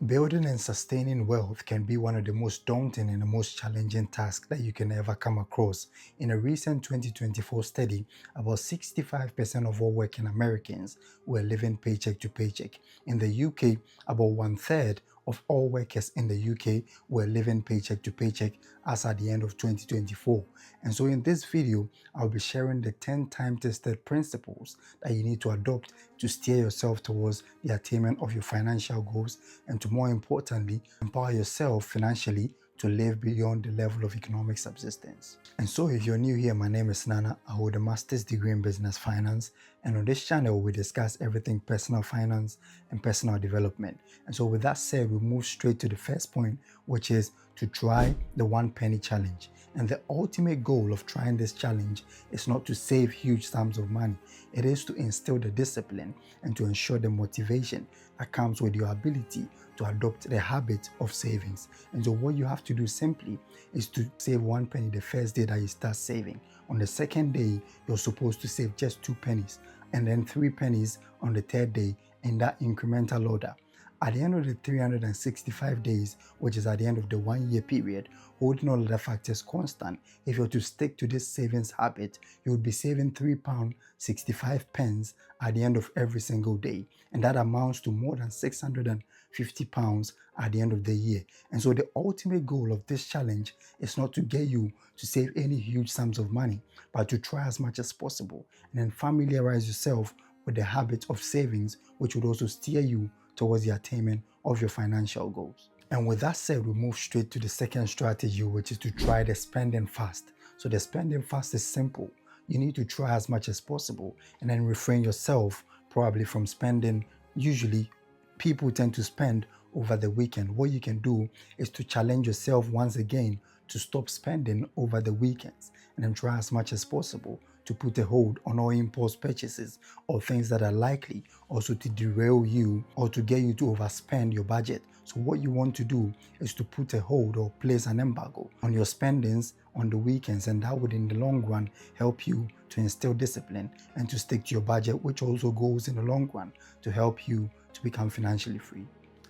Building and sustaining wealth can be one of the most daunting and the most challenging tasks that you can ever come across. In a recent 2024 study, about 65% of all working Americans were living paycheck to paycheck. In the UK, about one third of all workers in the UK were living paycheck to paycheck as at the end of 2024. And so in this video, I'll be sharing the 10 time-tested principles that you need to adopt to steer yourself towards the attainment of your financial goals and to more importantly, empower yourself financially to live beyond the level of economic subsistence. And so if you're new here, my name is Nana. I hold a master's degree in business finance, and on this channel we discuss everything personal finance and personal development. And so with that said, we move straight to the first point, which is to try the 1 penny challenge. And the ultimate goal of trying this challenge is not to save huge sums of money. It is to instill the discipline and to ensure the motivation that comes with your ability to adopt the habit of savings. And so what you have to do simply is to save 1 penny the first day that you start saving. On the second day, you're supposed to save just 2 pennies, and then 3 pennies on the third day in that incremental order. At the end of the 365 days, which is at the end of the 1 year period, holding all other factors constant, if you're to stick to this savings habit, you would be saving £3.65 at the end of every single day. And that amounts to more than £650 at the end of the year. And so the ultimate goal of this challenge is not to get you to save any huge sums of money, but to try as much as possible and then familiarize yourself with the habit of savings, which would also steer you towards the attainment of your financial goals. And with that said, we move straight to the second strategy, which is to try the spending fast. So the spending fast is simple. You need to try as much as possible and then refrain yourself probably from spending. Usually people tend to spend over the weekend. What you can do is to challenge yourself once again to stop spending over the weekends and then try as much as possible to put a hold on all impulse purchases or things that are likely also to derail you or to get you to overspend your budget. So what you want to do is to put a hold or place an embargo on your spendings on the weekends, and that would in the long run help you to instill discipline and to stick to your budget, which also goes in the long run to help you to become financially free.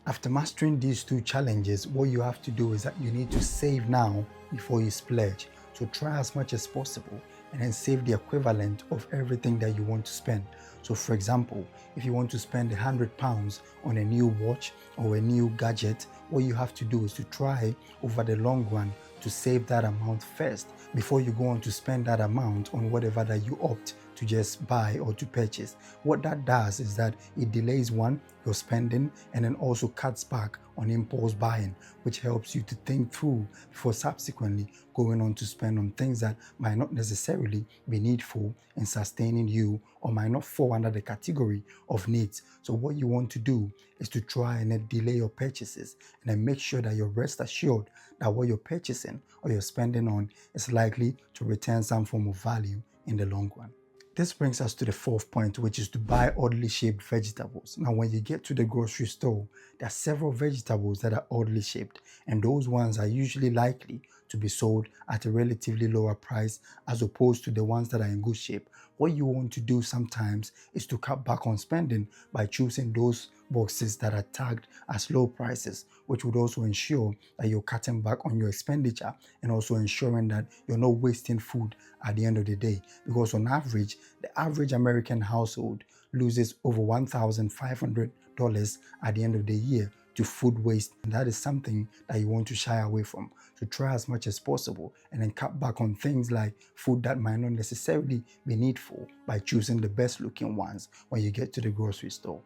After mastering these 2 challenges, what you have to do is that you need to save now before you splurge. So try as much as possible and then save the equivalent of everything that you want to spend. So for example, if you want to spend £100 on a new watch or a new gadget, what you have to do is to try over the long run to save that amount first before you go on to spend that amount on whatever that you opt to just buy or to purchase. What that does is that it delays your spending and then also cuts back on impulse buying, which helps you to think through before subsequently going on to spend on things that might not necessarily be needful in sustaining you or might not fall under the category of needs. So what you want to do is to try and then delay your purchases and then make sure that you're rest assured that what you're purchasing or you're spending on is likely to return some form of value in the long run. This brings us to the fourth point, which is to buy oddly shaped vegetables. Now, when you get to the grocery store, there are several vegetables that are oddly shaped, and those ones are usually likely to be sold at a relatively lower price as opposed to the ones that are in good shape. What you want to do sometimes is to cut back on spending by choosing those boxes that are tagged as low prices, which would also ensure that you're cutting back on your expenditure and also ensuring that you're not wasting food at the end of the day. Because on average, the average American household loses over $1,500 at the end of the year to food waste. And that is something that you want to shy away from. So try as much as possible and then cut back on things like food that might not necessarily be needful by choosing the best looking ones when you get to the grocery store.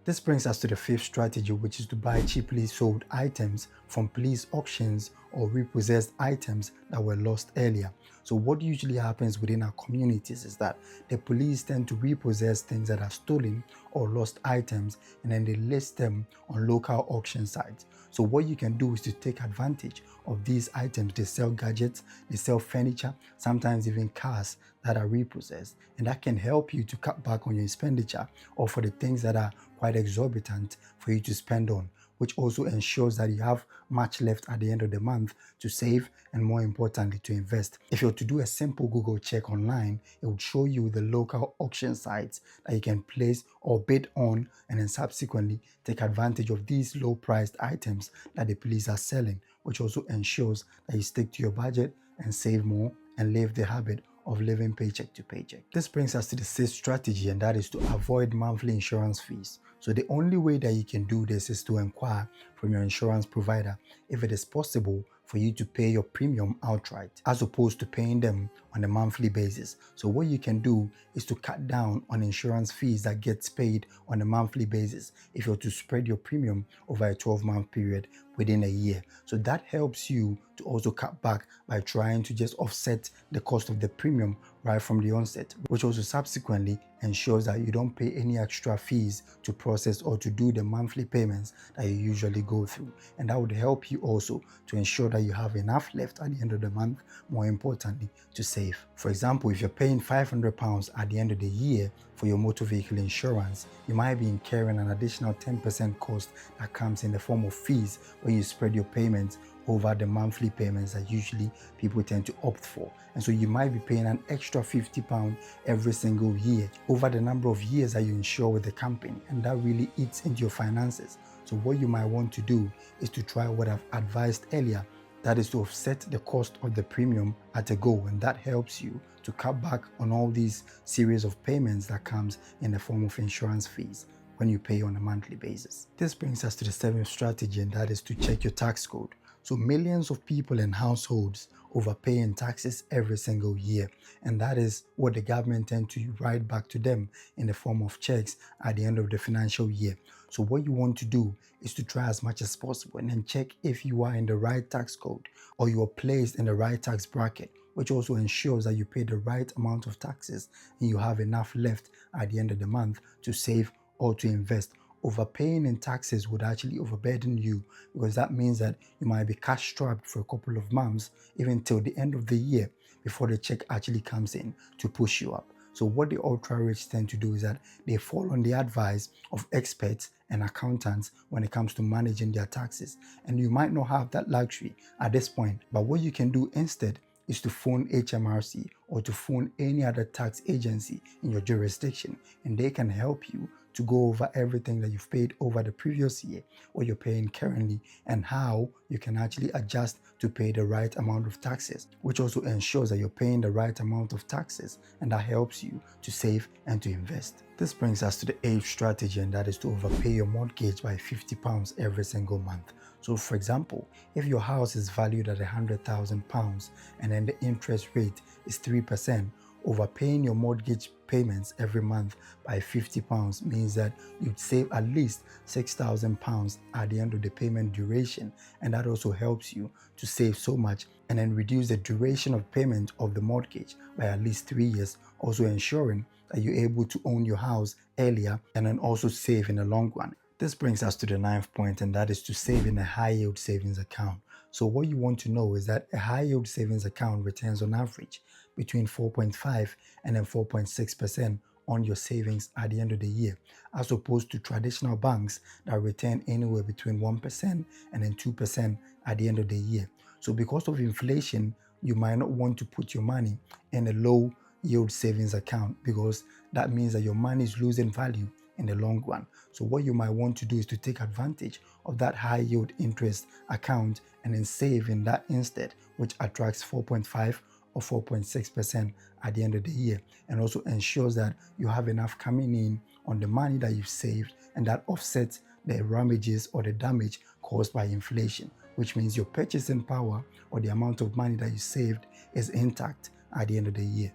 This brings us to the fifth strategy, which is to buy cheaply sold items from police auctions or repossessed items that were lost earlier. So what usually happens within our communities is that the police tend to repossess things that are stolen or lost items, and then they list them on local auction sites. So what you can do is to take advantage of these items. They sell gadgets, they sell furniture, sometimes even cars that are repossessed, and that can help you to cut back on your expenditure or for the things that are quite exorbitant for you to spend on. which also ensures that you have much left at the end of the month to save and, more importantly, to invest. If you're to do a simple Google check online, it would show you the local auction sites that you can place or bid on, and then subsequently take advantage of these low priced items that the police are selling, which also ensures that you stick to your budget and save more and live the habit of living paycheck to paycheck. This brings us to the sixth strategy, and that is to avoid monthly insurance fees. So the only way that you can do this is to inquire from your insurance provider if it is possible for you to pay your premium outright as opposed to paying them on a monthly basis. So what you can do is to cut down on insurance fees that gets paid on a monthly basis if you're to spread your premium over a 12-month period within a year. So that helps you to also cut back by trying to just offset the cost of the premium right from the onset, which also subsequently ensures that you don't pay any extra fees to process or to do the monthly payments that you usually go through. And that would help you also to ensure that you have enough left at the end of the month, more importantly, to save. For example, if you're paying £500 at the end of the year for your motor vehicle insurance, you might be incurring an additional 10% cost that comes in the form of fees when you spread your payments over the monthly payments that usually people tend to opt for. And so you might be paying an extra £50 every single year over the number of years that you insure with the company, and that really eats into your finances. So what you might want to do is to try what I've advised earlier, that is to offset the cost of the premium at a go, and that helps you to cut back on all these series of payments that comes in the form of insurance fees when you pay on a monthly basis. This brings us to the seventh strategy, and that is to check your tax code. So millions of people and households overpay in taxes every single year, and that is what the government tend to write back to them in the form of checks at the end of the financial year. So what you want to do is to try as much as possible and then check if you are in the right tax code or you are placed in the right tax bracket, which also ensures that you pay the right amount of taxes and you have enough left at the end of the month to save or to invest. Overpaying in taxes would actually overburden you, because that means that you might be cash strapped for a couple of months, even till the end of the year, before the check actually comes in to push you up. So what the ultra rich tend to do is that they fall on the advice of experts and accountants when it comes to managing their taxes. And you might not have that luxury at this point, but what you can do instead is to phone HMRC or to phone any other tax agency in your jurisdiction, and they can help you to go over everything that you've paid over the previous year, what you're paying currently, and how you can actually adjust to pay the right amount of taxes, which also ensures that you're paying the right amount of taxes, and that helps you to save and to invest. This brings us to the eighth strategy, and that is to overpay your mortgage by £50 every single month. So for example, if your house is valued at £100,000 and then the interest rate is 3%, overpaying your mortgage payments every month by £50 means that you'd save at least £6,000 at the end of the payment duration, and that also helps you to save so much and then reduce the duration of payment of the mortgage by at least 3 years, also ensuring that you're able to own your house earlier and then also save in the long run. This brings us to the ninth point, and that is to save in a high yield savings account. So what you want to know is that a high yield savings account returns on average between 4.5 and then 4.6% on your savings at the end of the year, as opposed to traditional banks that return anywhere between 1% and then 2% at the end of the year. So because of inflation, you might not want to put your money in a low yield savings account, because that means that your money is losing value in the long run. So what you might want to do is to take advantage of that high yield interest account and then save in that instead, which attracts 4.5 or 4.6% at the end of the year, and also ensures that you have enough coming in on the money that you've saved, and that offsets the ramages or the damage caused by inflation, which means your purchasing power or the amount of money that you saved is intact at the end of the year.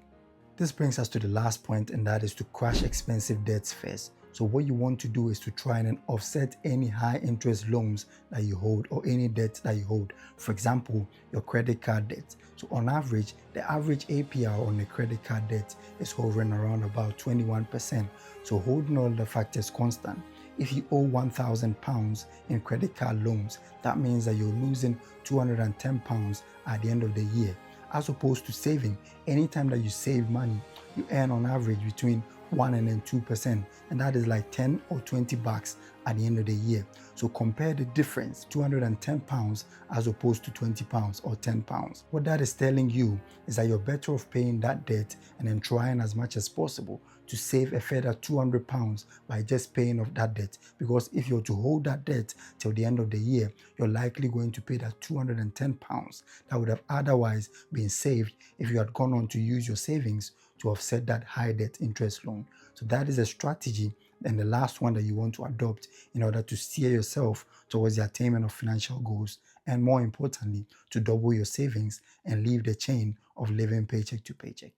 This brings us to the last point, and that is to crash expensive debts first. So what you want to do is to try and offset any high interest loans that you hold or any debt that you hold. For example, your credit card debt. So on average, the average APR on a credit card debt is hovering around about 21%. So holding all the factors constant, if you owe £1,000 in credit card loans, that means that you're losing £210 at the end of the year. As opposed to saving, anytime that you save money, you earn on average between 1 and then 2%, and that is like 10 or 20 bucks at the end of the year. So compare the difference, £210 as opposed to £20 or £10. What that is telling you is that you're better off paying that debt and then trying as much as possible to save a further £200 by just paying off that debt. Because if you're to hold that debt till the end of the year, you're likely going to pay that £210 that would have otherwise been saved if you had gone on to use your savings to offset that high debt interest loan. So that is a strategy and the last one that you want to adopt in order to steer yourself towards the attainment of financial goals, and more importantly, to double your savings and leave the chain of living paycheck to paycheck.